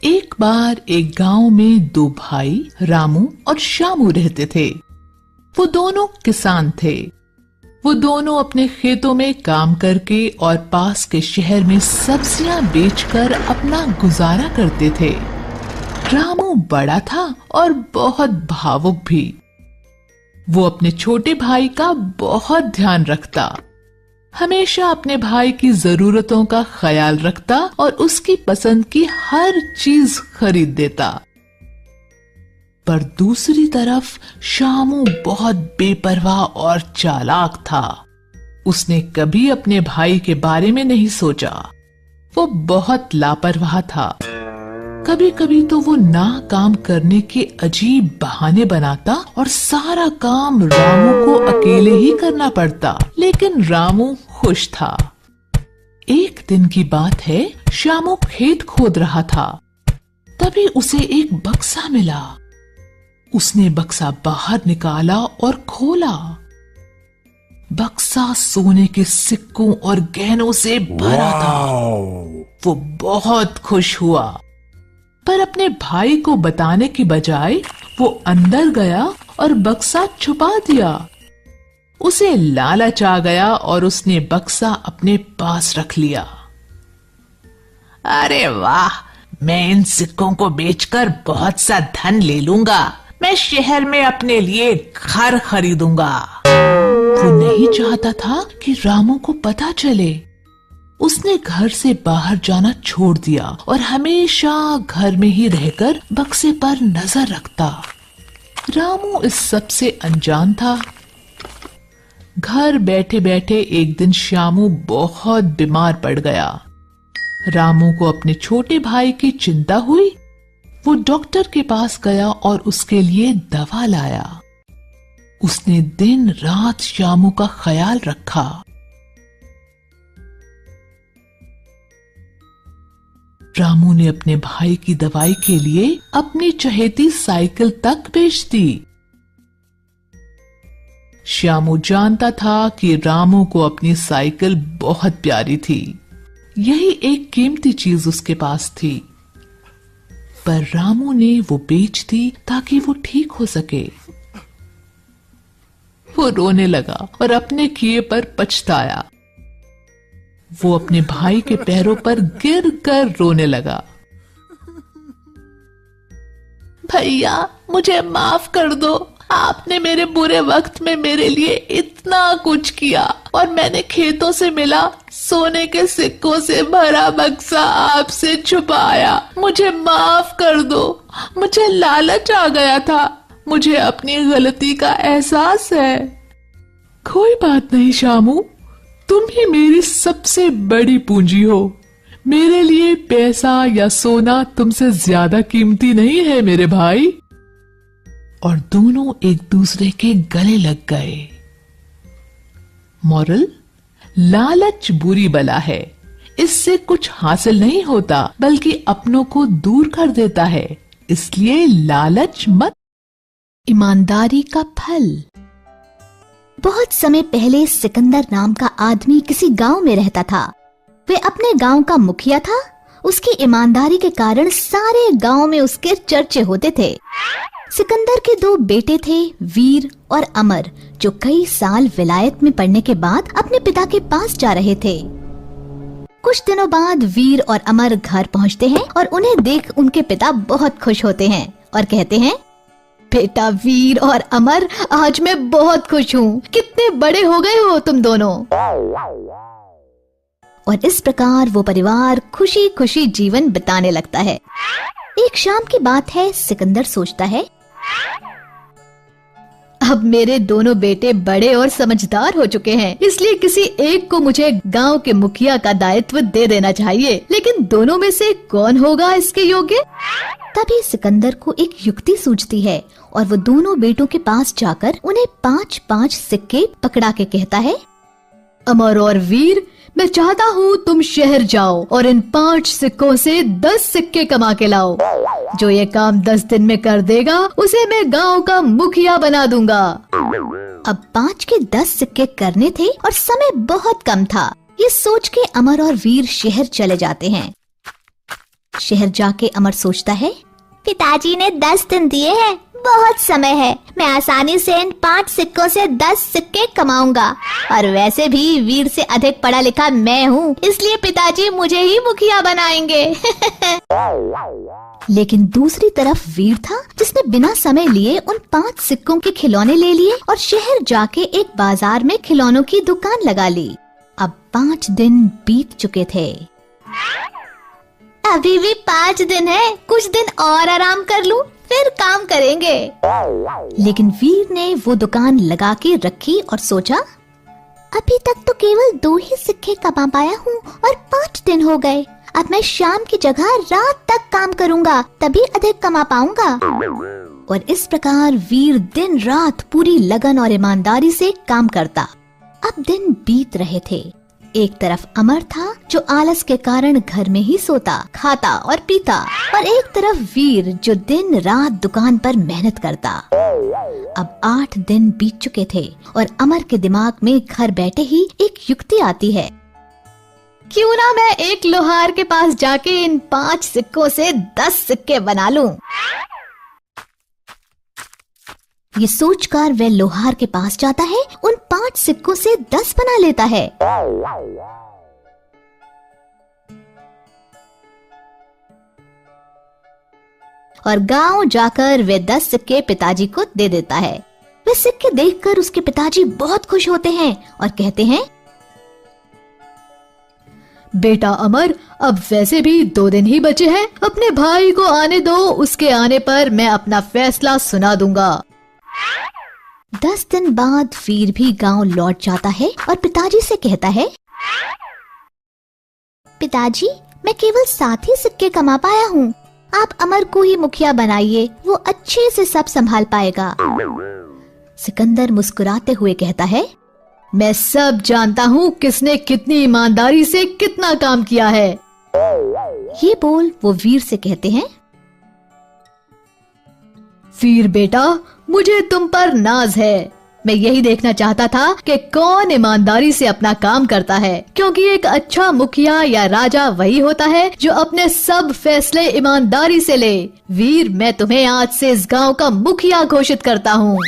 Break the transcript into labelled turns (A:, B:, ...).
A: एक बार एक गांव में दो भाई रामू और श्यामू रहते थे। वो दोनों किसान थे। वो दोनों अपने खेतों में काम करके और पास के शहर में सब्जियां बेचकर अपना गुजारा करते थे। रामू बड़ा था और बहुत भावुक भी। वो अपने छोटे भाई का बहुत ध्यान रखता, हमेशा अपने भाई की जरूरतों का ख्याल रखता और उसकी पसंद की हर चीज खरीद देता। पर दूसरी तरफ श्यामू बहुत बेपरवाह और चालाक था। उसने कभी अपने भाई के बारे में नहीं सोचा। वो बहुत लापरवाह था। कभी कभी तो वो ना काम करने के अजीब बहाने बनाता और सारा काम रामू को अकेले ही करना पड़ता, लेकिन रामू खुश था। एक दिन की बात है, श्यामू खेत खोद रहा था। तभी उसे एक बक्सा मिला। उसने बक्सा बाहर निकाला और खोला। बक्सा सोने के सिक्कों और गहनों से भरा था। वो बहुत खुश हुआ, पर अपने भाई को बताने की बजाय वो अंदर गया और बक्सा छुपा दिया। उसे लालच आ गया और उसने बक्सा अपने पास रख लिया। अरे वाह, मैं इन सिक्कों को बेचकर बहुत सा धन ले लूंगा। मैं शहर में अपने लिए घर खरीदूंगा। वो नहीं चाहता था कि रामू को पता चले। उसने घर से बाहर जाना छोड़ दिया और हमेशा घर में ही रहकर बक्से पर नजर रखता। रामू इस सब से अनजान था। घर बैठे बैठे एक दिन श्यामू बहुत बीमार पड़ गया। रामू को अपने छोटे भाई की चिंता हुई। वो डॉक्टर के पास गया और उसके लिए दवा लाया। उसने दिन रात श्यामू का ख्याल रखा। रामू ने अपने भाई की दवाई के लिए अपनी चहेती साइकिल तक बेच दी। श्यामू जानता था कि रामू को अपनी साइकिल बहुत प्यारी थी। यही एक कीमती चीज उसके पास थी। पर रामू ने वो बेच दी ताकि वो ठीक हो सके। वो रोने लगा और अपने किए पर पछताया। वो अपने भाई के पैरों पर गिर कर रोने लगा। भैया, मुझे माफ कर दो। आपने मेरे बुरे वक्त में मेरे लिए इतना कुछ किया और मैंने खेतों से मिला सोने के सिक्कों से भरा बक्सा आपसे छुपाया। मुझे माफ कर दो। मुझे लालच आ गया था। मुझे अपनी गलती का एहसास है। कोई बात नहीं श्यामू, तुम ही मेरी सबसे बड़ी पूंजी हो। मेरे लिए पैसा या सोना तुमसे ज्यादा कीमती नहीं है मेरे भाई। और दोनों एक दूसरे के गले लग गए। मॉरल, लालच बुरी बला है। इससे कुछ हासिल नहीं होता बल्कि अपनों को दूर कर देता है। इसलिए लालच मत।
B: ईमानदारी का फल। बहुत समय पहले सिकंदर नाम का आदमी किसी गांव में रहता था। वे अपने गांव का मुखिया था। उसकी ईमानदारी के कारण सारे गांव में उसके चर्चे होते थे। सिकंदर के दो बेटे थे, वीर और अमर, जो कई साल विलायत में पढ़ने के बाद अपने पिता के पास जा रहे थे। कुछ दिनों बाद वीर और अमर घर पहुंचते हैं और उन्हें देख उनके पिता बहुत खुश होते हैं और कहते हैं, बेटा वीर और अमर, आज मैं बहुत खुश हूँ। कितने बड़े हो गए हो तुम दोनों। और इस प्रकार वो परिवार खुशी खुशी जीवन बिताने लगता है। एक शाम की बात है, सिकंदर सोचता है, अब मेरे दोनों बेटे बड़े और समझदार हो चुके हैं, इसलिए किसी एक को मुझे गांव के मुखिया का दायित्व दे देना चाहिए। लेकिन दोनों में से कौन होगा इसके योग्य? तभी सिकंदर को एक युक्ति सूझती है और वो दोनों बेटों के पास जाकर उन्हें 5-5 सिक्के पकड़ा के कहता है, अमर और वीर, मैं चाहता हूँ तुम शहर जाओ और इन 5 सिक्कों से 10 सिक्के कमा के लाओ। जो ये काम 10 दिन में कर देगा उसे मैं गांव का मुखिया बना दूंगा। अब 5 के 10 सिक्के करने थे और समय बहुत कम था। ये सोच के अमर और वीर शहर चले जाते हैं। शहर जाके अमर सोचता है, पिताजी ने 10 दिन दिए हैं, बहुत समय है, मैं आसानी से इन 5 सिक्कों से 10 सिक्के कमाऊंगा। और वैसे भी वीर से अधिक पढ़ा लिखा मैं हूँ, इसलिए पिताजी मुझे ही मुखिया बनाएंगे। लेकिन दूसरी तरफ वीर था, जिसने बिना समय लिए उन 5 सिक्कों के खिलौने ले लिए और शहर जाके एक बाजार में खिलौनों की दुकान लगा ली। अब 5 दिन बीत चुके थे। अभी भी 5 दिन है, कुछ दिन और आराम कर लूं, फिर काम करेंगे। लेकिन वीर ने वो दुकान लगा के रखी और सोचा, अभी तक तो केवल 2 ही सिक्के कमा पाया हूँ और 5 दिन हो गए। अब मैं शाम की जगह रात तक काम करूँगा, तभी अधिक कमा पाऊंगा। और इस प्रकार वीर दिन रात पूरी लगन और ईमानदारी से काम करता। अब दिन बीत रहे थे। एक तरफ अमर था, जो आलस के कारण घर में ही सोता, खाता और पीता, और एक तरफ वीर, जो दिन रात दुकान पर मेहनत करता। अब 8 दिन बीत चुके थे और अमर के दिमाग में घर बैठे ही एक युक्ति आती है। क्यों ना मैं एक लोहार के पास जाके इन 5 सिक्कों से 10 सिक्के बना लूं। ये सोचकर वह लोहार के पास जाता है, उन 5 सिक्कों से 10 बना लेता है। और गांव जाकर वे 10 सिक्के पिताजी को दे देता है। वे सिक्के देखकर उसके पिताजी बहुत खुश होते हैं और कहते हैं,
C: बेटा अमर, अब वैसे भी 2 दिन ही बचे हैं, अपने भाई को आने दो, उसके आने पर मैं अपना फैसला सुना दूंगा।
B: 10 दिन बाद वीर भी गांव लौट जाता है और पिताजी से कहता है, पिताजी, मैं केवल 7 ही सिक्के कमा पाया हूँ, आप अमर को ही मुखिया बनाइए, वो अच्छे से सब संभाल पाएगा। सिकंदर मुस्कुराते हुए कहता है,
C: मैं सब जानता हूँ किसने कितनी ईमानदारी से कितना काम किया है।
B: ये बोल वो वीर से कहते हैं,
C: वीर बेटा, मुझे तुम पर नाज है। मैं यही देखना चाहता था कि कौन ईमानदारी से अपना काम करता है, क्योंकि एक अच्छा मुखिया या राजा वही होता है जो अपने सब फैसले ईमानदारी से ले। वीर, मैं तुम्हें आज से इस गांव का मुखिया घोषित करता हूँ।